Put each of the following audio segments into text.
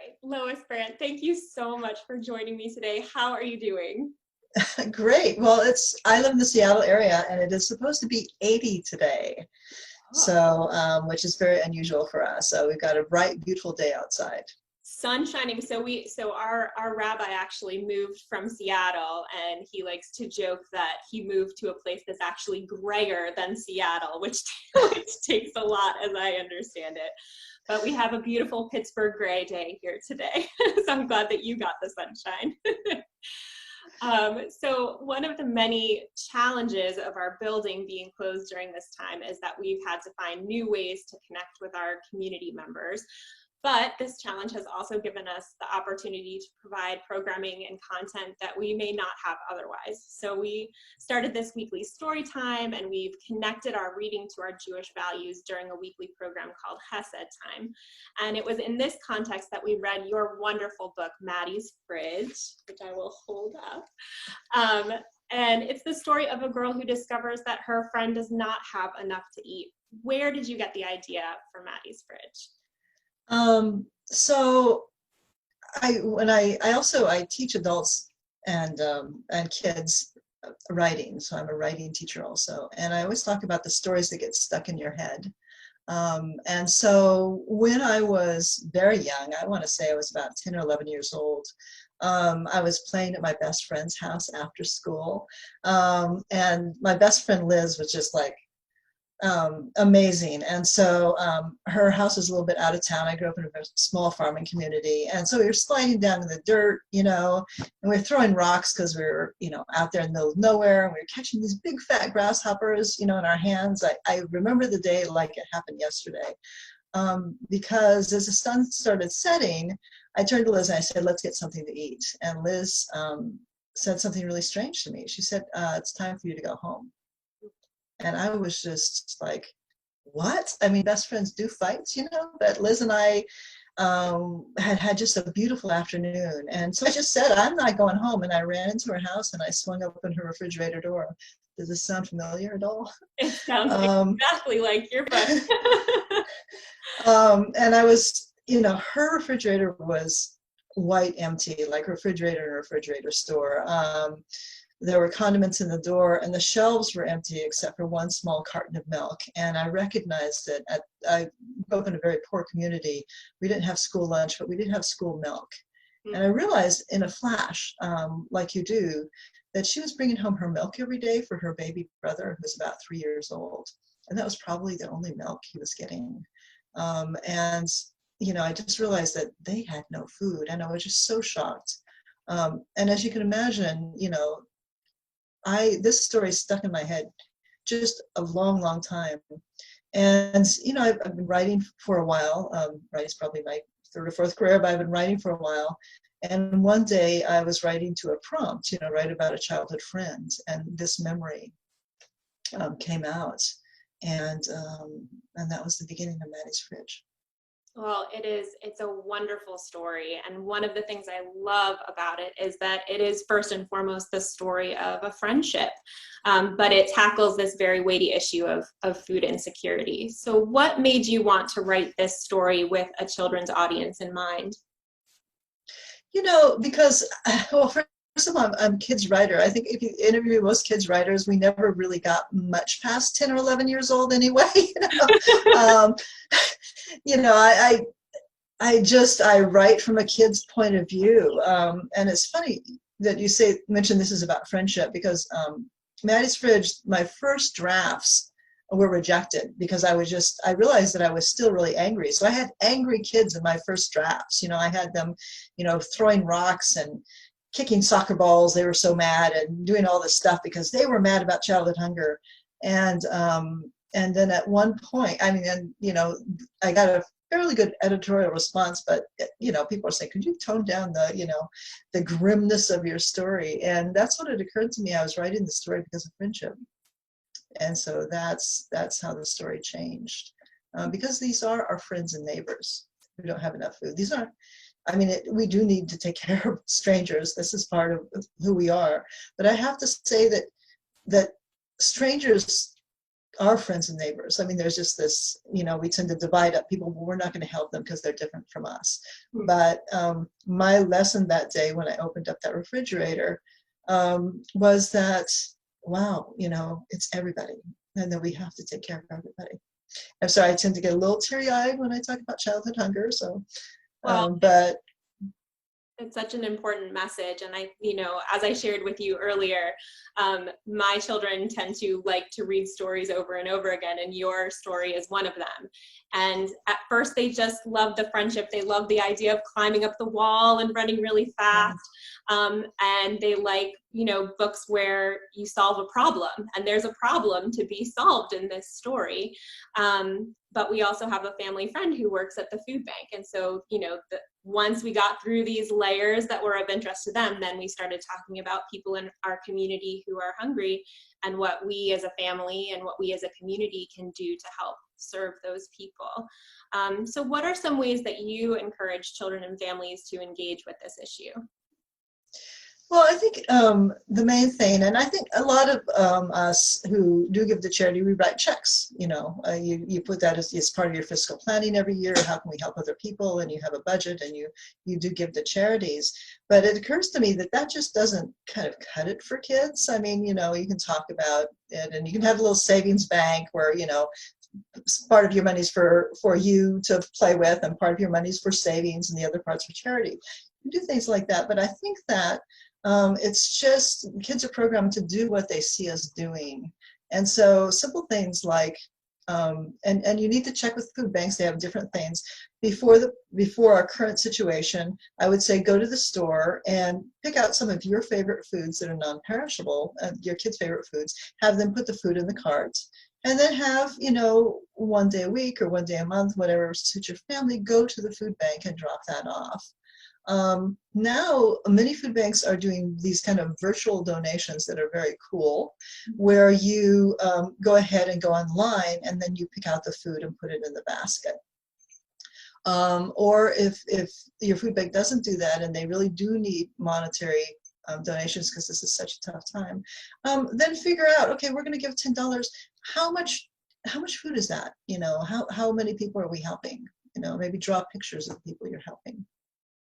right. Lois Brandt, thank you so much for joining me today. How are you doing? Great. Well, I live in the Seattle area, and it is supposed to be 80 today, Oh, so which is very unusual for us. So we've got a bright, beautiful day outside. sun shining. So our rabbi actually moved from Seattle, and he likes to joke that he moved to a place that's actually grayer than Seattle, which takes a lot, as I understand it. But we have a beautiful Pittsburgh gray day here today. So I'm glad that you got the sunshine. So one of the many challenges of our building being closed during this time is that we've had to find new ways to connect with our community members. But this challenge has also given us the opportunity to provide programming and content that we may not have otherwise. So we started this weekly story time, and we've connected our reading to our Jewish values during a weekly program called Hesed Time. And it was in this context that we read your wonderful book, Maddies Fridge, which I will hold up. And it's the story of a girl who discovers that her friend does not have enough to eat. Where did you get the idea for Maddies Fridge? So I teach adults and kids writing. So I'm a writing teacher also, and I always talk about the stories that get stuck in your head. And so when I was very young, I want to say I was about 10 or 11 years old, I was playing at my best friend's house after school. And my best friend Liz was just like amazing. And so her house was a little bit out of town. I grew up in a very small farming community. And so we were sliding down in the dirt, and we were throwing rocks because we were, out there in the middle of nowhere. And we were catching these big fat grasshoppers, in our hands. I remember the day like it happened yesterday. Because as the sun started setting, I turned to Liz and I said, let's get something to eat. And Liz said something really strange to me. She said, it's time for you to go home. And I was just like, what? I mean, best friends do fights, but Liz and I had just a beautiful afternoon. And so I just said, I'm not going home. And I ran into her house and I swung open her refrigerator door. Does this sound familiar at all? It sounds exactly like your book. And I was, her refrigerator was white empty, like refrigerator in a refrigerator store. There were condiments in the door, and the shelves were empty except for one small carton of milk. And I recognized that I grew up in a very poor community. We didn't have school lunch, but we did have school milk. Mm-hmm. And I realized in a flash, like you do, that she was bringing home her milk every day for her baby brother, who was about 3 years old. And that was probably the only milk he was getting. And I just realized that they had no food, and I was just so shocked. And as you can imagine, this story stuck in my head just a long, long time. And, I've been writing for a while. Writing's probably my third or fourth career, but I've been writing for a while. And one day I was writing to a prompt, write about a childhood friend. And this memory came out. And that was the beginning of Maddies Fridge. Well, it's a wonderful story. And one of the things I love about it is that it is first and foremost the story of a friendship, but it tackles this very weighty issue of food insecurity. So what made you want to write this story with a children's audience in mind? Because, well, first of all, I'm a kids writer. I think if you interview most kids writers, we never really got much past 10 or 11 years old anyway. I write from a kid's point of view. And it's funny that you mention this is about friendship, because Maddies Fridge, my first drafts were rejected because I realized that I was still really angry. So I had angry kids in my first drafts. I had them, throwing rocks and kicking soccer balls. They were so mad, and doing all this stuff because they were mad about childhood hunger. And then at one point, I got a fairly good editorial response, but people are saying, could you tone down the grimness of your story? And that's when it occurred to me I was writing the story because of friendship. And so that's how the story changed, because these are our friends and neighbors who don't have enough food. These aren't, we do need to take care of strangers. This is part of who we are. But I have to say that strangers our friends and neighbors. I mean, there's just this, we tend to divide up people. Well, we're not going to help them because they're different from us. But my lesson that day when I opened up that refrigerator was that, wow, it's everybody, and that we have to take care of everybody. I'm sorry, I tend to get a little teary-eyed when I talk about childhood hunger. So, Well, but it's such an important message. And as I shared with you earlier, my children tend to like to read stories over and over again, and your story is one of them. And at first they just love the friendship. They love the idea of climbing up the wall and running really fast. And they like, books where you solve a problem, and there's a problem to be solved in this story. But we also have a family friend who works at the food bank. And so, once we got through these layers that were of interest to them, then we started talking about people in our community who are hungry, and what we as a family and what we as a community can do to help serve those people. So what are some ways that you encourage children and families to engage with this issue? Well, I think the main thing, and I think a lot of us who do give to charity, we write checks. You put that as part of your fiscal planning every year. How can we help other people? And you have a budget, and you do give to charities. But it occurs to me that just doesn't kind of cut it for kids. I mean, you can talk about it, and you can have a little savings bank where part of your money's for you to play with, and part of your money's for savings, and the other part's for charity. You do things like that, but I think that it's just kids are programmed to do what they see us doing. And so simple things like, and you need to check with food banks, they have different things. Before our current situation, I would say go to the store and pick out some of your favorite foods that are non-perishable, your kids' favorite foods, have them put the food in the cart. And then have, one day a week or one day a month, whatever suits your family, go to the food bank and drop that off. Now, many food banks are doing these kind of virtual donations that are very cool, where you go ahead and go online, and then you pick out the food and put it in the basket. Or if your food bank doesn't do that, and they really do need monetary donations because this is such a tough time, then figure out, okay, we're going to give $10. How much food is that? How many people are we helping? Maybe draw pictures of the people you're helping.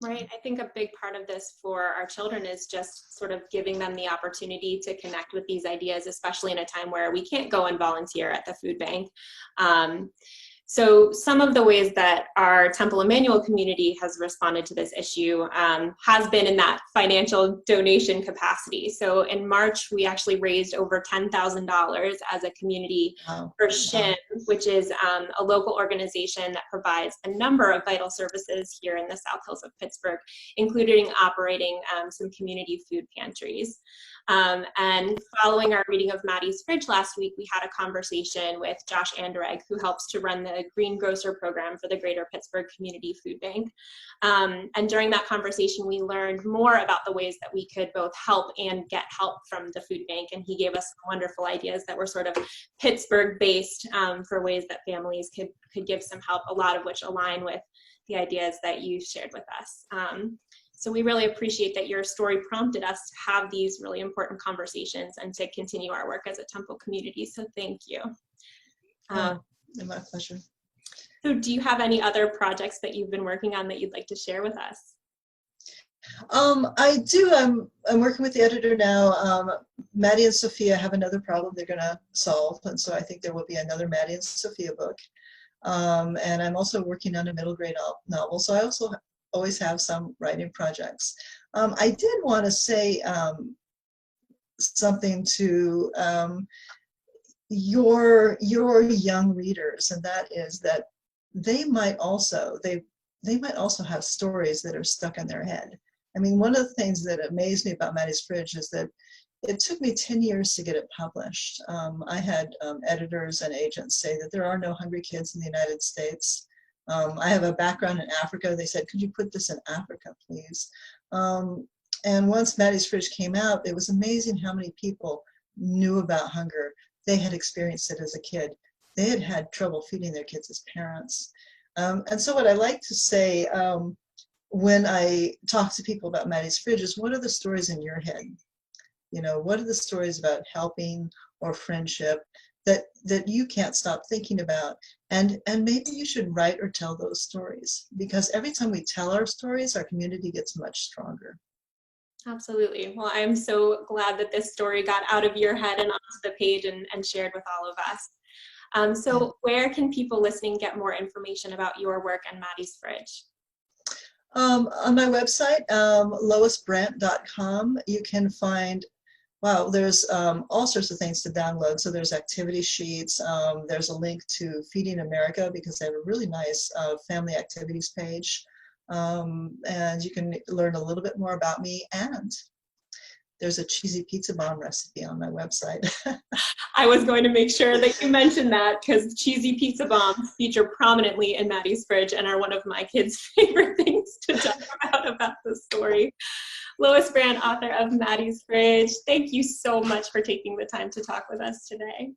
Right. I think a big part of this for our children is just sort of giving them the opportunity to connect with these ideas, especially in a time where we can't go and volunteer at the food bank. So some of the ways that our Temple Emmanuel community has responded to this issue has been in that financial donation capacity. So in March, we actually raised over $10,000 as a community for SHIM, which is a local organization that provides a number of vital services here in the South Hills of Pittsburgh, including operating some community food pantries. And following our reading of Maddies Fridge last week, we had a conversation with Josh Anderegg, who helps to run the Green Grocer program for the Greater Pittsburgh Community Food Bank. And during that conversation, we learned more about the ways that we could both help and get help from the food bank. And he gave us some wonderful ideas that were sort of Pittsburgh-based for ways that families could give some help, a lot of which align with the ideas that you shared with us. So we really appreciate that your story prompted us to have these really important conversations and to continue our work as a Temple community. So thank you. My pleasure. So do you have any other projects that you've been working on that you'd like to share with us? I do. I'm working with the editor now. Maddi and Sophia have another problem they're going to solve, and so I think there will be another Maddi and Sophia book. And I'm also working on a middle grade novel, so I also always have some writing projects. I did want to say something to your young readers, and that is that they might also have stories that are stuck in their head. I mean, one of the things that amazed me about Maddies Fridge is that it took me 10 years to get it published. I had editors and agents say that there are no hungry kids in the United States. I have a background in Africa. They said, could you put this in Africa, please? And once Maddies Fridge came out, it was amazing how many people knew about hunger. They had experienced it as a kid. They had had trouble feeding their kids as parents. And so what I like to say when I talk to people about Maddies Fridge is, what are the stories in your head? What are the stories about helping or friendship that you can't stop thinking about. And maybe you should write or tell those stories, because every time we tell our stories, our community gets much stronger. Absolutely. Well, I'm so glad that this story got out of your head and onto the page and shared with all of us. So where can people listening get more information about your work and Maddies Fridge? On my website, loisbrandt.com, you can find, wow, there's all sorts of things to download. So there's activity sheets. There's a link to Feeding America, because they have a really nice family activities page. And you can learn a little bit more about me. And there's a cheesy pizza bomb recipe on my website. I was going to make sure that you mentioned that, because cheesy pizza bombs feature prominently in Maddies Fridge and are one of my kids' favorite things to talk about the story. Loui Brandt, author of Maddies Fridge, thank you so much for taking the time to talk with us today.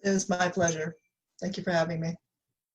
It was my pleasure. Thank you for having me.